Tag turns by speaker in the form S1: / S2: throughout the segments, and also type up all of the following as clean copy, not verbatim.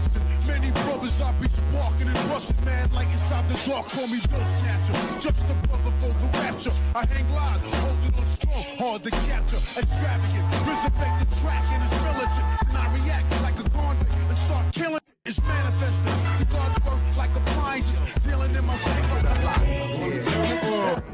S1: busting. Many brothers I be sparking and rusting, man, like inside the dark, call me Bill Snatcher. Just a brother for the rapture. I hang live, holding on strong, hard to capture. Extravagant, resurrect the track and it's militant. And I react like a convict and start killing. It's manifested. The gods work like appliances, dealing in my sacred life.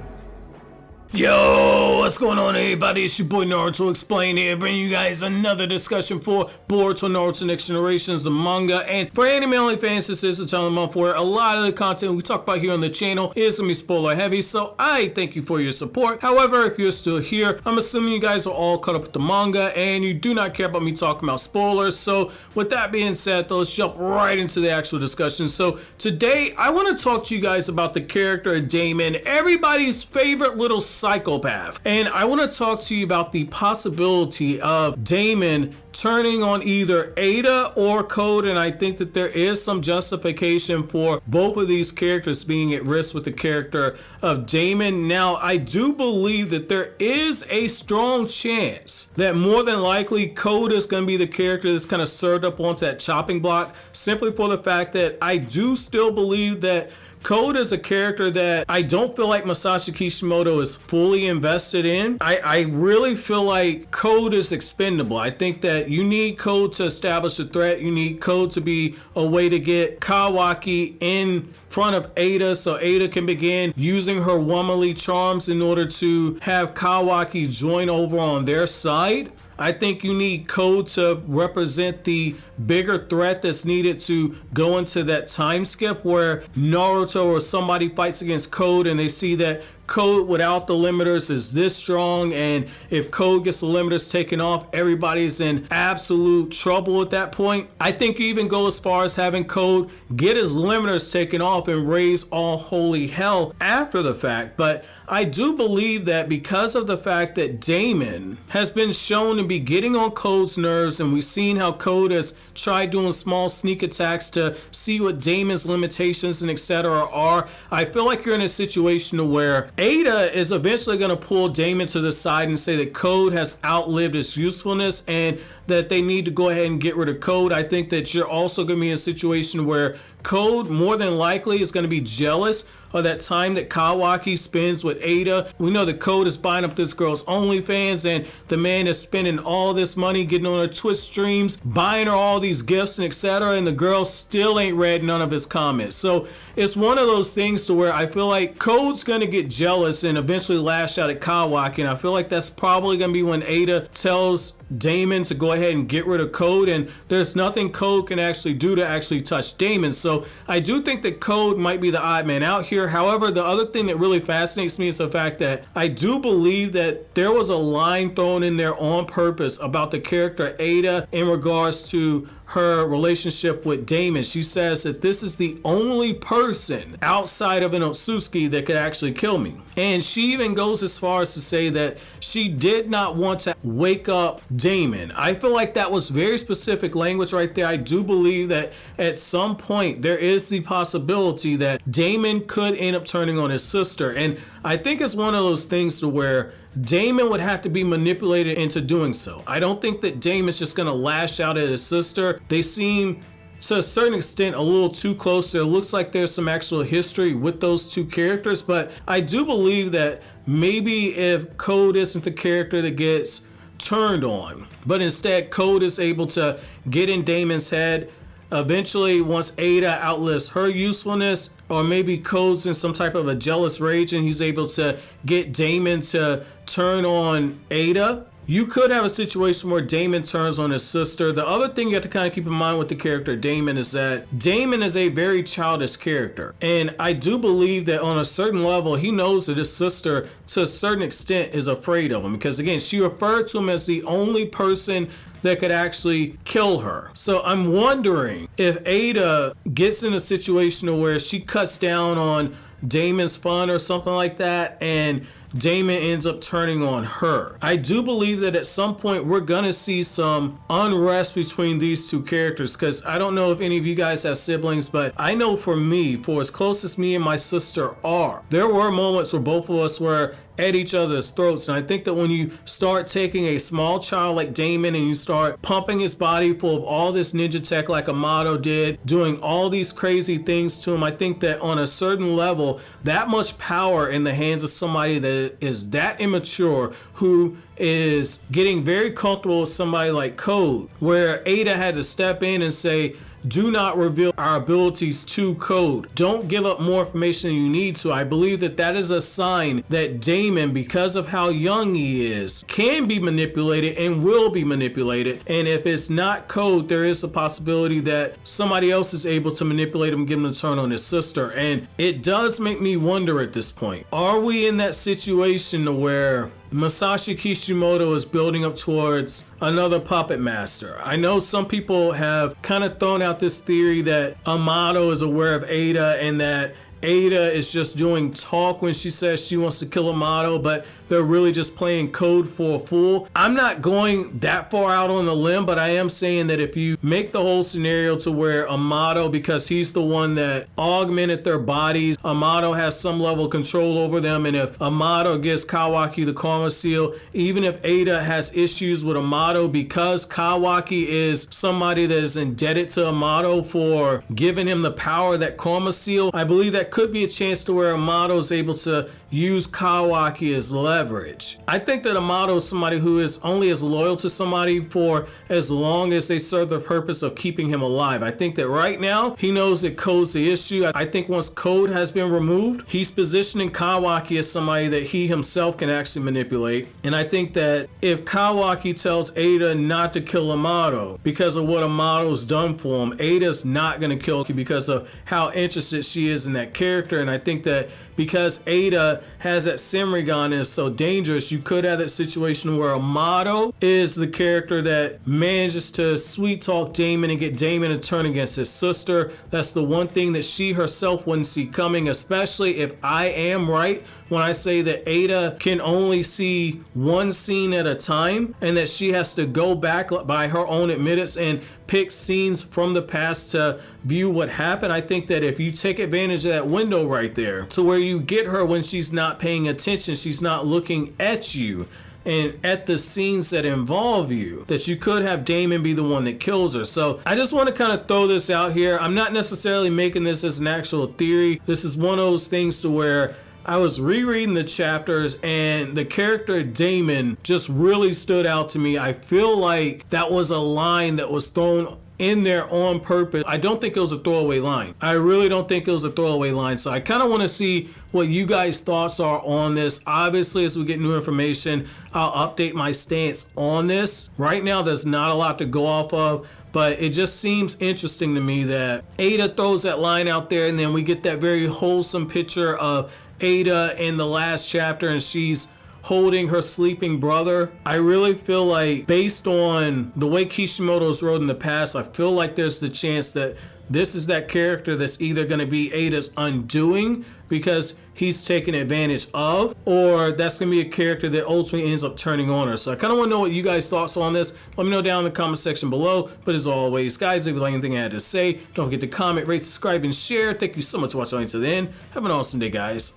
S2: Yo, what's going on everybody? It's your boy Naruto Explain here, bringing you guys another discussion for Boruto Naruto Next Generations, the manga. And for anime only fans, this is a time of the month where a lot of the content we talk about here on the channel is going to be spoiler heavy, so I thank you for your support. However, if you're still here, I'm assuming you guys are all caught up with the manga and you do not care about me talking about spoilers. So with that being said, though, let's jump right into the actual discussion. So today, I want to talk to you guys about the character of Daemon, everybody's favorite little psychopath. And I want to talk to you about the possibility of Daemon turning on either Ada or Code, and I think that there is some justification for both of these characters being at risk with the character of Daemon. Now, I do believe that there is a strong chance that more than likely Code is going to be the character that's kind of served up onto that chopping block, simply for the fact that I do still believe that Code is a character that I don't feel like Masashi Kishimoto is fully invested in. I really feel like Code is expendable. I think that you need Code to establish a threat. You need Code to be a way to get Kawaki in front of Ada so Ada can begin using her womanly charms in order to have Kawaki join over on their side. I think you need Code to represent the bigger threat that's needed to go into that time skip where Naruto or somebody fights against Code and they see that Code without the limiters is this strong, and if Code gets the limiters taken off, everybody's in absolute trouble at that point. I think you even go as far as having Code get his limiters taken off and raise all holy hell after the fact. But I do believe that because of the fact that Daemon has been shown to be getting on Code's nerves, and we've seen how Code has tried doing small sneak attacks to see what Daemon's limitations and etc. are, I feel like you're in a situation where Ada is eventually going to pull Daemon to the side and say that Code has outlived its usefulness and that they need to go ahead and get rid of Code. I think that you're also going to be in a situation where Code more than likely is going to be jealous of that time that Kawaki spends with Ada. We know that Code is buying up this girl's OnlyFans, and the man is spending all this money getting on her Twitch streams, buying her all these gifts and etc., and the girl still ain't read none of his comments. So it's one of those things to where I feel like Code's gonna get jealous and eventually lash out at Kawaki, and I feel like that's probably gonna be when Ada tells Daemon to go ahead and get rid of Code, and there's nothing Code can actually do to actually touch Daemon. So I do think that Code might be the odd man out here. However, the other thing that really fascinates me is the fact that I do believe that there was a line thrown in there on purpose about the character Ada in regards to her relationship with Daemon. She says that this is the only person outside of an Otsutsuki that could actually kill me. And she even goes as far as to say that she did not want to wake up Daemon. I feel like that was very specific language right there. I do believe that at some point there is the possibility that Daemon could end up turning on his sister. And I think it's one of those things to where Daemon would have to be manipulated into doing so. I don't think that Daemon's just going to lash out at his sister. They seem to a certain extent a little too close. There looks like there's some actual history with those two characters, but I do believe that maybe if Code isn't the character that gets turned on, but instead Code is able to get in Daemon's head, eventually once Ada outlives her usefulness, or maybe Code's in some type of a jealous rage and he's able to get Daemon to turn on Ada, you could have a situation where Daemon turns on his sister. The other thing you have to kind of keep in mind with the character Daemon is that Daemon is a very childish character, and I do believe that on a certain level he knows that his sister to a certain extent is afraid of him, because again, she referred to him as the only person that could actually kill her. So I'm wondering if Ada gets in a situation where she cuts down on Daemon's fun or something like that, and Daemon ends up turning on her. I do believe that at some point we're gonna see some unrest between these two characters, because I don't know if any of you guys have siblings, but I know for me, for as close as me and my sister are, there were moments where both of us were at each other's throats. And I think that when you start taking a small child like Daemon and you start pumping his body full of all this ninja tech like Amado did, doing all these crazy things to him, I think that on a certain level, that much power in the hands of somebody that is that immature, who is getting very comfortable with somebody like Code, where Ada had to step in and say, do not reveal our abilities to Code. Don't give up more information than you need to. I believe that that is a sign that Daemon, because of how young he is, can be manipulated and will be manipulated. And if it's not Code, there is a possibility that somebody else is able to manipulate him and get him to turn on his sister. And it does make me wonder at this point, are we in that situation where Masashi Kishimoto is building up towards another puppet master? I know some people have kind of thrown out this theory that Amado is aware of Ada and that Ada is just doing talk when she says she wants to kill Amado, but they're really just playing Code for a fool. I'm not going that far out on a limb, but I am saying that if you make the whole scenario to where Amado, because he's the one that augmented their bodies, Amado has some level of control over them, and if Amado gives Kawaki the Karma Seal, even if Ada has issues with Amado, because Kawaki is somebody that is indebted to Amado for giving him the power, that Karma Seal, I believe that could be a chance to where Amado is able to use Kawaki as leverage. I think that Amado is somebody who is only as loyal to somebody for as long as they serve the purpose of keeping him alive. I think that right now he knows that Code's the issue. I think once Code has been removed, he's positioning Kawaki as somebody that he himself can actually manipulate. And I think that if Kawaki tells Ada not to kill Amado because of what Amado's done for him, Ada's not going to kill him because of how interested she is in that character. And I think that because Ada has that Senrigan and is so dangerous, you could have that situation where Amado is the character that manages to sweet talk Daemon and get Daemon to turn against his sister. That's the one thing that she herself wouldn't see coming, especially if I am right when I say that Ada can only see one scene at a time and that she has to go back by her own admittance and pick scenes from the past to view what happened. I think that if you take advantage of that window right there to where you get her when she's not paying attention, she's not looking at you and at the scenes that involve you, that you could have Daemon be the one that kills her. So I just want to kind of throw this out here. I'm not necessarily making this as an actual theory. This is one of those things to where I was rereading the chapters and the character Daemon just really stood out to me. I feel like that was a line that was thrown in there on purpose. I don't think it was a throwaway line. I really don't think it was a throwaway line. So I kind of want to see what you guys' thoughts are on this. Obviously, as we get new information, I'll update my stance on this. Right now, there's not a lot to go off of, but it just seems interesting to me that Ada throws that line out there and then we get that very wholesome picture of Ada in the last chapter and she's holding her sleeping brother. I really feel like, based on the way Kishimoto's wrote in the past, I feel like there's the chance that this is that character that's either going to be Ada's undoing because he's taken advantage of, or that's going to be a character that ultimately ends up turning on her. So I kind of want to know what you guys' thoughts on this. Let me know down in the comment section below. But as always, guys, if you like anything I had to say, don't forget to comment, rate, subscribe, and share. Thank you so much for watching until the end. Have an awesome day, guys.